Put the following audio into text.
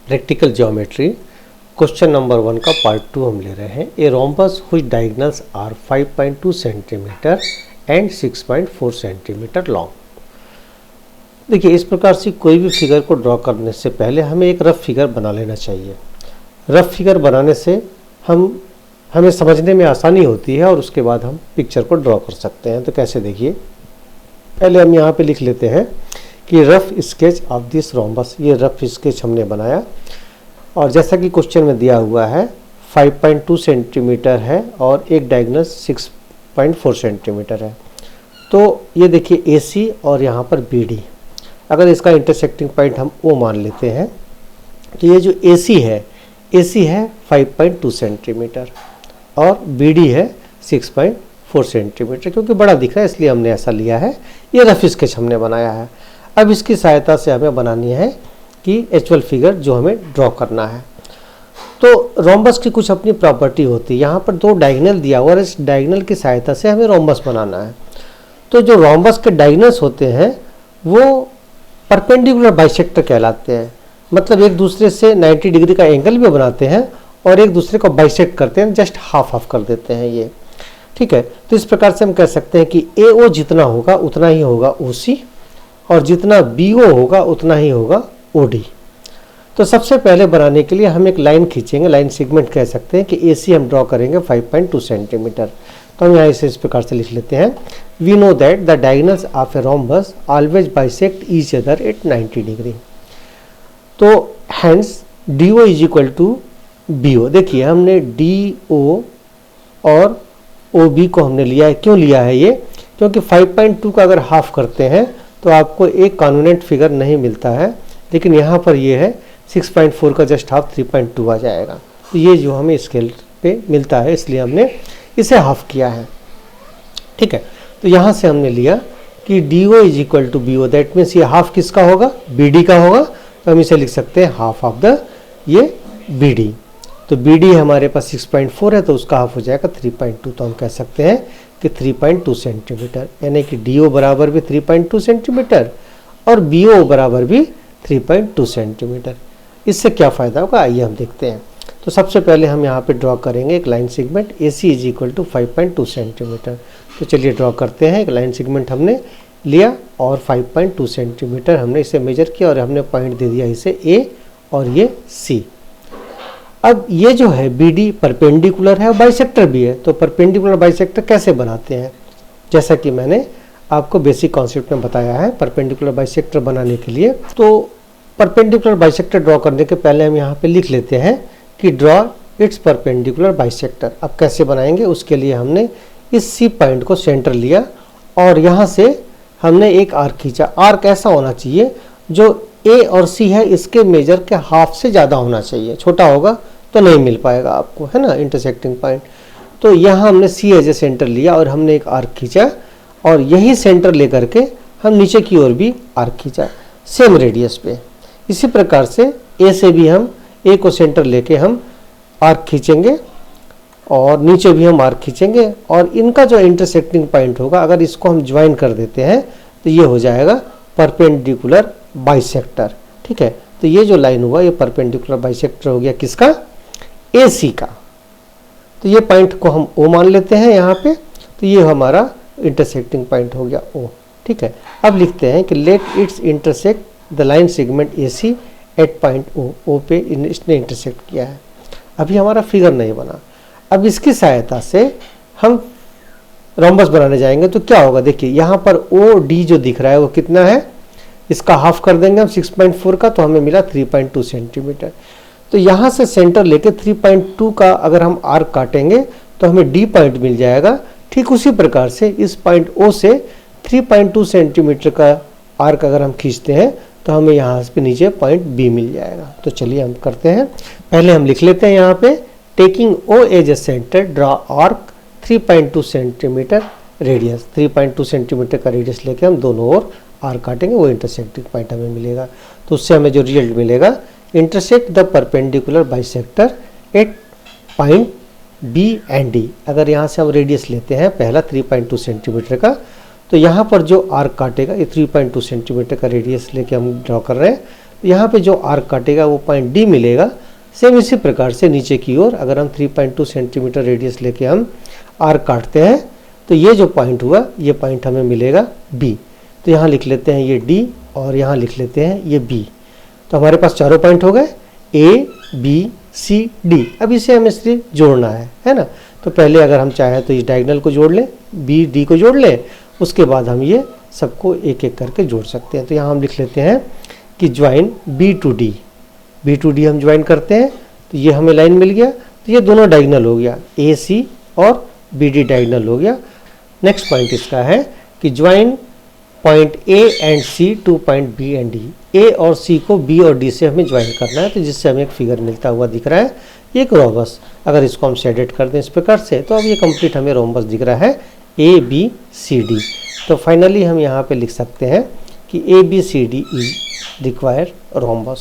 Practical geometry question number 1 का part 2 हम ले रहे हैं। A rhombus which diagonals are 5.2 centimetre and 6.4 centimetre long. देखिए, इस प्रकार से कोई भी फिगर को ड्रॉ करने से पहले हमें एक रफ फिगर बना लेना चाहिए। रफ फिगर बनाने से हमें समझने में आसानी होती है और उसके बाद हम पिक्चर को ड्रॉ कर सकते हैं। तो कैसे, देखिए, पहले हम यहाँ पे लिख लेते हैं कि rough sketch of this rhombus. ये रफ स्केच हमने बनाया और जैसा कि क्वेश्चन में दिया हुआ है 5.2 सेंटीमीटर है और एक डायगोनल 6.4 सेंटीमीटर है। तो ये देखिए AC और यहाँ पर BD, अगर इसका इंटरसेक्टिंग पॉइंट हम O मान लेते हैं तो ये जो AC है 5.2 सेंटीमीटर और BD है 6.4 सेंटीमीटर। क्योंकि बड़ा दिख रहा है इसलिए हमने ऐसा लिया है। ये रफ स्केच हमने बनाया है। अब इसकी सहायता से हमें बनानी है कि एक्चुअल फिगर जो हमें ड्रॉ करना है। तो रोम्बस की कुछ अपनी प्रॉपर्टी होती है। यहाँ पर दो डायगोनल दिया हुआ है, इस डायगोनल की सहायता से हमें रोम्बस बनाना है। तो जो रोम्बस के डायगोनल्स होते हैं वो परपेंडिकुलर बाइसेक्टर कहलाते हैं। मतलब एक दूसरे से 90 डिग्री का एंगल भी बनाते हैं और एक दूसरे को बाइसेक्ट करते हैं, जस्ट हाफ हाफ कर देते हैं ये, ठीक है। तो इस प्रकार से हम कह सकते हैं कि AO जितना होगा उतना ही होगा OC और जितना BO होगा उतना ही होगा OD। तो सबसे पहले बनाने के लिए हम एक लाइन खींचेंगे, लाइन सेगमेंट कह सकते हैं कि AC हम ड्रॉ करेंगे 5.2 सेंटीमीटर। तो हम यहाँ इसे इस प्रकार से लिख लेते हैं, we know that the diagonals of a rhombus always bisect each other at 90 degree. तो hence DO is equal to BO। देखिए, हमने DO और OB को हमने लिया है। क्यों लिया है ये? क्योंकि 5.2 का अगर हाफ करते हैं तो आपको एक कॉन्वेनेंट फिगर नहीं मिलता है, लेकिन यहाँ पर ये है 6.4 का जस्ट हाफ 3.2 आ जाएगा। तो ये जो हमें स्केल पे मिलता है इसलिए हमने इसे हाफ किया है, ठीक है। तो यहाँ से हमने लिया कि DO is equal to BO। That means ये हाफ किसका होगा? BD का होगा। तो हम इसे लिख सकते हैं हाफ ऑफ द ये BD। तो BD हमारे पास 6.4 है तो उसका हाफ हो जाएगा 3.2। तो हम कह सकते हैं कि 3.2 सेंटीमीटर, यानी कि DO बराबर भी 3.2 सेंटीमीटर और BO बराबर भी 3.2 सेंटीमीटर। इससे क्या फ़ायदा होगा आइए हम देखते हैं। तो सबसे पहले हम यहाँ पे ड्रॉ करेंगे एक line segment AC is equal to 5.2 centimetre. तो चलिए ड्रॉ करते हैं। एक लाइन सेगमेंट हमने लिया और 5.2 सेंटीमीटर हमने इसे मेजर किया और हमने पॉइंट दे दिया इसे A और ये C। अब ये जो है BD परपेंडिकुलर है और बाइसेक्टर भी है। तो परपेंडिकुलर बाइसेक्टर कैसे बनाते हैं? जैसा कि मैंने आपको बेसिक कॉन्सेप्ट में बताया है परपेंडिकुलर बाइसेक्टर बनाने के लिए। तो परपेंडिकुलर बाइसेक्टर ड्रॉ करने के पहले हम यहाँ पे लिख लेते हैं कि ड्रॉ इट्स परपेंडिकुलर बाइसेक्टर। अब कैसे बनाएंगे? उसके लिए हमने इस C पॉइंट को सेंटर लिया और यहाँ से हमने एक आर्क खींचा। आर्क ऐसा होना चाहिए जो A और C है इसके मेजर के हाफ से ज़्यादा होना चाहिए। छोटा होगा तो नहीं मिल पाएगा आपको, है ना, इंटरसेक्टिंग पॉइंट। तो यहाँ हमने C एज ए सेंटर लिया और हमने एक आर्क खींचा और यही सेंटर लेकर के हम नीचे की ओर भी आर्क खींचा सेम रेडियस पे। इसी प्रकार से A से भी हम A को सेंटर लेके हम आर्क खींचेंगे और नीचे भी हम आर्क खींचेंगे और इनका जो इंटरसेक्टिंग पॉइंट होगा अगर इसको हम ज्वाइन कर देते हैं तो ये हो जाएगा परपेंडिकुलर बाइसेक्टर, ठीक है। तो ये जो लाइन हुआ ये परपेंडिकुलर बाइसेक्टर हो गया किसका? AC का। तो ये पॉइंट को हम O मान लेते हैं यहाँ पे। तो ये हमारा इंटरसेक्टिंग पॉइंट हो गया O, ठीक है। अब लिखते हैं कि let its intersect the line segment AC at point O पे इसने इंटरसेक्ट किया है। अभी हमारा फिगर नहीं बना। अब इसकी सहायता से हम रोम्बस बनाने जाएंगे तो क्या होगा? देखिए, यहाँ पर OD जो दिख रहा है वो कितना है? इसका हाफ कर देंगे हम 6.4 का तो हमें मिला 3.2 सेंटीमीटर। तो यहाँ से सेंटर लेके 3.2 का अगर हम आर्क काटेंगे तो हमें D पॉइंट मिल जाएगा। ठीक उसी प्रकार से इस पॉइंट O से 3.2 सेंटीमीटर का आर्क अगर हम खींचते हैं तो हमें यहाँ पे नीचे पॉइंट B मिल जाएगा। तो चलिए हम करते हैं। पहले हम लिख लेते हैं यहाँ पे, taking O as a centre draw arc 3.2 centimetre radius. 3.2 centimetre का रेडियस लेके हम दोनों ओर आर्क काटेंगे, वो इंटरसेक्टिंग पॉइंट हमें मिलेगा। तो उससे हमें जो रिजल्ट मिलेगा, intersect the perpendicular bisector at point B and D। अगर यहाँ से हम रेडियस लेते हैं पहला 3.2 सेंटीमीटर का, तो यहाँ पर जो आर्क काटेगा ये 3.2 सेंटीमीटर का रेडियस लेके हम ड्रॉ कर रहे हैं। यहाँ पे जो आर्क काटेगा वो पॉइंट डी मिलेगा। सेम इसी प्रकार से नीचे की ओर अगर हम 3.2 सेंटीमीटर रेडियस लेके हम आर्क काटते हैं तो ये जो पॉइंट हुआ ये पॉइंट हमें मिलेगा बी। तो यहाँ लिख लेते हैं ये डी और यहाँ लिख लेते हैं ये बी। तो हमारे पास चारों पॉइंट हो गए ए बी सी डी। अब इसे हमें सिर्फ जोड़ना है ना। तो पहले अगर हम चाहें तो इस डायगोनल को जोड़ लें, बी डी को जोड़ लें, उसके बाद हम ये सबको एक एक करके जोड़ सकते हैं। तो यहाँ हम लिख लेते हैं कि ज्वाइन बी टू डी हम ज्वाइन करते हैं तो ये हमें लाइन मिल गया। तो ये दोनों डायगोनल हो गया, ए सी और बी डी डायगोनल हो गया। नेक्स्ट पॉइंट इसका है कि join point A and C to point B and D. A और सी को बी और डी से हमें ज्वाइन करना है, तो जिससे हमें एक फिगर मिलता हुआ दिख रहा है, ये एक रोम्बस। अगर इसको हम शेडेड कर दें इस प्रकार से तो अब ये कंप्लीट हमें रोम्बस दिख रहा है ए बी सी डी। तो फाइनली हम यहाँ पे लिख सकते हैं कि A B C D is required rhombus.